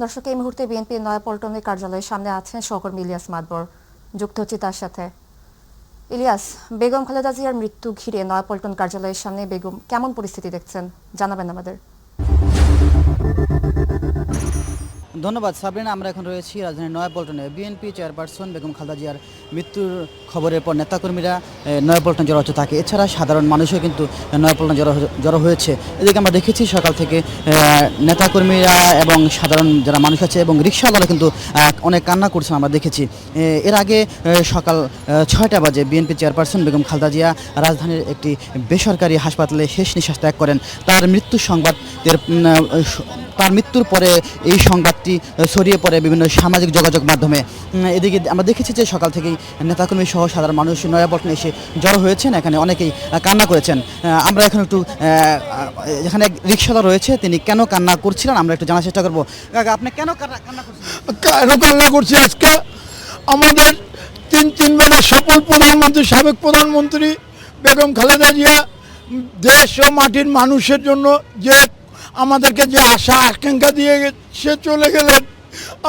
দর্শক, এই মুহূর্তে বিএনপি নয়াপল্টনের কার্যালয়ের সামনে আছেন সহকর্মী ইলিয়াস মাদবর। যুক্ত হচ্ছে তার সাথে। ইলিয়াস, বেগম খালেদা জিয়ার মৃত্যু ঘিরে নয়াপল্টন কার্যালয়ের সামনে বেগম কেমন পরিস্থিতি দেখছেন জানাবেন আমাদের। ধন্যবাদ সাবরিনা। আমরা এখন রয়েছি রাজধানীর নয়াপল্টনে। বিএনপি চেয়ারপারসন বেগম খালেদা জিয়ার মৃত্যুর খবরের পর নেতাকর্মীরা নয়াপল্টন জড়ো হতে থাকে। এছাড়া সাধারণ মানুষও কিন্তু নয়াপল্টন জড়ো হয়েছে। এদিকে আমরা দেখেছি সকাল থেকে নেতাকর্মীরা এবং সাধারণ যারা মানুষ আছে এবং রিকশাওয়ালারা কিন্তু অনেক কান্না করছেন আমরা দেখেছি। এর আগে সকাল 6টা বাজে বিএনপি চেয়ারপারসন বেগম খালেদা জিয়া রাজধানীর একটি বেসরকারি হাসপাতালে শেষ নিঃশ্বাস ত্যাগ করেন। তার মৃত্যুর পরে এই সংবাদটি ছড়িয়ে পড়ে বিভিন্ন সামাজিক যোগাযোগ মাধ্যমে। এদিকে আমরা দেখেছি যে সকাল থেকেই নেতাকর্মী সহ সাধারণ মানুষ নয়াপল্টনে এসে জড়ো হয়েছেন। এখানে অনেকেই কান্না করেছেন। আমরা এখন একটু এখানে এক রিকশাওয়ালা রয়েছে, তিনি কেন কান্না করছিলেন আমরা একটু জানার চেষ্টা করবো। কাকা, আপনি কেন কান্না করছিলেন? কেন কান্না করছি? আজকে আমাদের তিনবারের সফল প্রধানমন্ত্রী, সাবেক প্রধানমন্ত্রী বেগম খালেদা জিয়া দেশ ও মাটির মানুষের জন্য যে আমাদেরকে যে আশা আকাঙ্ক্ষা দিয়ে সে চলে গেলেন।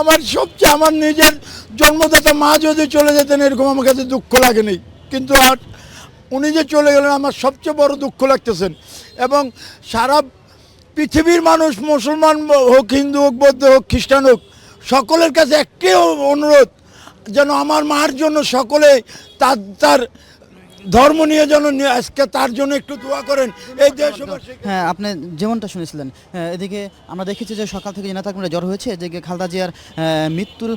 আমার নিজের জন্মদাতা মা যদি চলে যেতেন এরকম আমার কাছে দুঃখ লাগেনি, কিন্তু আর উনি যে চলে গেলেন আমার সবচেয়ে বড় দুঃখ লাগতেছেন। এবং সারা পৃথিবীর মানুষ, মুসলমান হোক, হিন্দু হোক, বৌদ্ধ হোক, খ্রিস্টান হোক, সকলের কাছে একটি অনুরোধ, যেন আমার মার জন্য সকলে তার ধর্ম নিয়ে যেন আজকে তার জন্য একটু দোয়া করেন এই দেশবাসী। হ্যাঁ, আপনি যেমনটা শুনেছিলেন। এদিকে আমরা দেখেছি যে সকাল থেকে নেতাকর্মীরা জড়ো হয়েছে। এদিকে খালেদা জিয়ার মৃত্যুর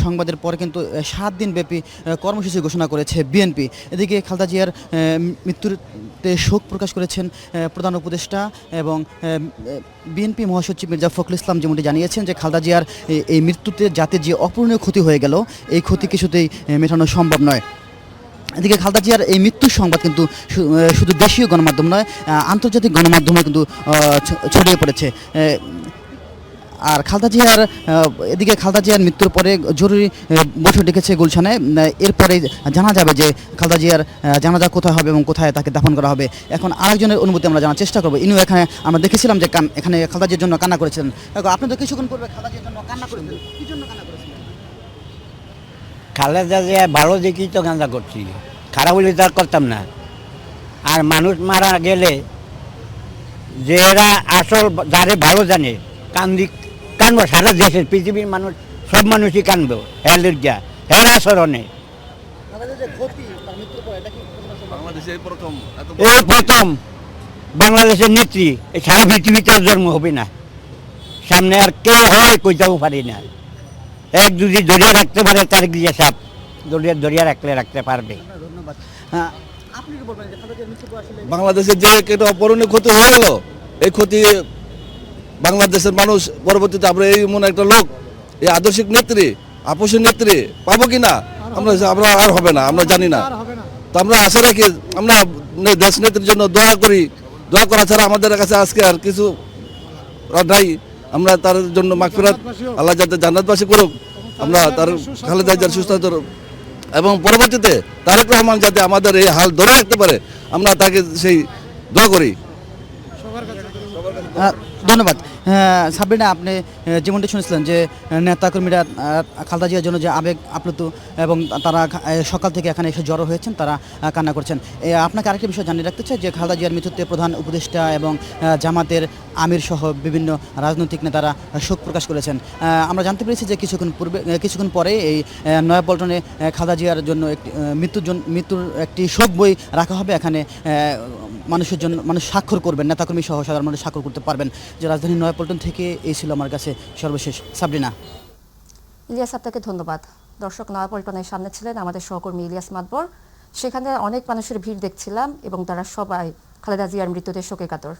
সংবাদের পর কিন্তু 7 দিন ব্যাপী কর্মসূচি ঘোষণা করেছে বিএনপি। এদিকে খালেদা জিয়ার মৃত্যুতে শোক প্রকাশ করেছেন প্রধান উপদেষ্টা এবং বিএনপি মহাসচিব মির্জা ফখরুল ইসলাম যেমনটি জানিয়েছেন যে খালেদা জিয়ার এই মৃত্যুতে জাতির যে অপূরণীয় ক্ষতি হয়ে গেল, এই ক্ষতি কিছুতেই মেটানো সম্ভব নয়। এদিকে খালেদা জিয়ার এই মৃত্যুর সংবাদ কিন্তু শুধু দেশীয় গণমাধ্যম নয়, আন্তর্জাতিক গণমাধ্যমে কিন্তু ছড়িয়ে পড়েছে। আর এদিকে খালেদা জিয়ার মৃত্যুর পরে জরুরি বৈঠক ডেকেছে গুলশানে। এরপরে জানা যাবে যে খালেদা জিয়ার জানাজা কোথায় হবে এবং কোথায় তাকে দাফন করা হবে। এখন আরেকজনের অনুমতি আমরা জানার চেষ্টা করবো। ইনিও এখানে আমরা দেখেছিলাম যে এখানে খালেদা জিয়ার জন্য কান্না করেছিলেন। আপনি তো কিছুক্ষণ পূর্বে খালেদা জিয়ার জন্য কান্না করেছিলেন, কি জন্য কান্না করেছিলেন? খালেদা জিয়া ভালো দেখি তো কান্না করছি, খারাপ হলে তার করতাম না। আর মানুষ মারা গেলে যে এরা আসল যারে ভালো জানে কানবো, সারা দেশের পৃথিবীর মানুষ, সব মানুষই কানবো হেলের গিয়া হের আচরণে। এই প্রথম বাংলাদেশের নেত্রী এই সারা পৃথিবীতে আর জন্ম হবে না, সামনে আর কে হয় কইতেও পারি না। এক যদি ধরিয়ে রাখতে পারে তার গিয়ে সাপ ধরিয়ে রাখতে পারবে। ধন্যবাদ। আপনি কি বলবেন যে খালেদা জিয়ার মৃত্যু আসলে বাংলাদেশের যে একটা অপূরণীয় ক্ষতি হয়ে গেল, এই ক্ষতি বাংলাদেশের মানুষ পরবর্তীতে আমরা এই মনে একটা লোক, এই আদর্শিক নেত্রী, আপসী নেত্রী পাবো কিনা আমরা আর হবে না, আমরা জানি না। তো আমরা আশা রাখি, আমরা দেশ নেত্রীর জন্য দোয়া করি। দোয়া করা ছাড়া আমাদের কাছে আজকে আর কিছু নাই। আমরা তার জন্য মাগফিরাত, আল্লাহ যাতে জান্নাতবাসী করুক, আমরা তার খালেদা জিয়ার সুস্থতা এবং পরবর্তীতে তারেক রহমান যাতে আমাদের এই হাল ধরে রাখতে পারে, আমরা তাকে সেই দোয়া করি। ধন্যবাদ। সাবরিনা, আপনি যেমনটি শুনেছিলেন যে নেতাকর্মীরা খালেদা জিয়ার জন্য যে আবেগ আপ্লুত এবং তারা সকাল থেকে এখানে এসে জড়ো হয়েছেন, তারা কান্না করছেন। আপনাকে আরেকটা বিষয় জানিয়ে রাখতে চাই যে খালেদা জিয়ার মৃত্যুতে প্রধান উপদেষ্টা এবং জামাতের আমির সহ বিভিন্ন রাজনৈতিক নেতারা শোক প্রকাশ করেছেন। আমরা জানতে পেরেছি যে কিছুক্ষণ পরে এই নয়াপল্টনে খালেদা জিয়ার জন্য মৃত্যুর একটি শোক বই রাখা হবে। এখানে মানুষ স্বাক্ষর করবেন, নেতাকর্মী সহ সাধারণ মানুষ স্বাক্ষর করতে পারবেন। যে রাজধানী নয়াপল্টন থেকে এই ছিল আমার কাছে সর্বশেষ। সাবরিনা। ইলিয়াস, আপনাকে ধন্যবাদ। দর্শক, নয়াপল্টনের সামনে ছিলেন আমাদের সহকর্মী ইলিয়াস মাদবর। সেখানে অনেক মানুষের ভিড় দেখছিলাম এবং তারা সবাই খালেদা জিয়ার মৃত্যুতে শোকে কাতর।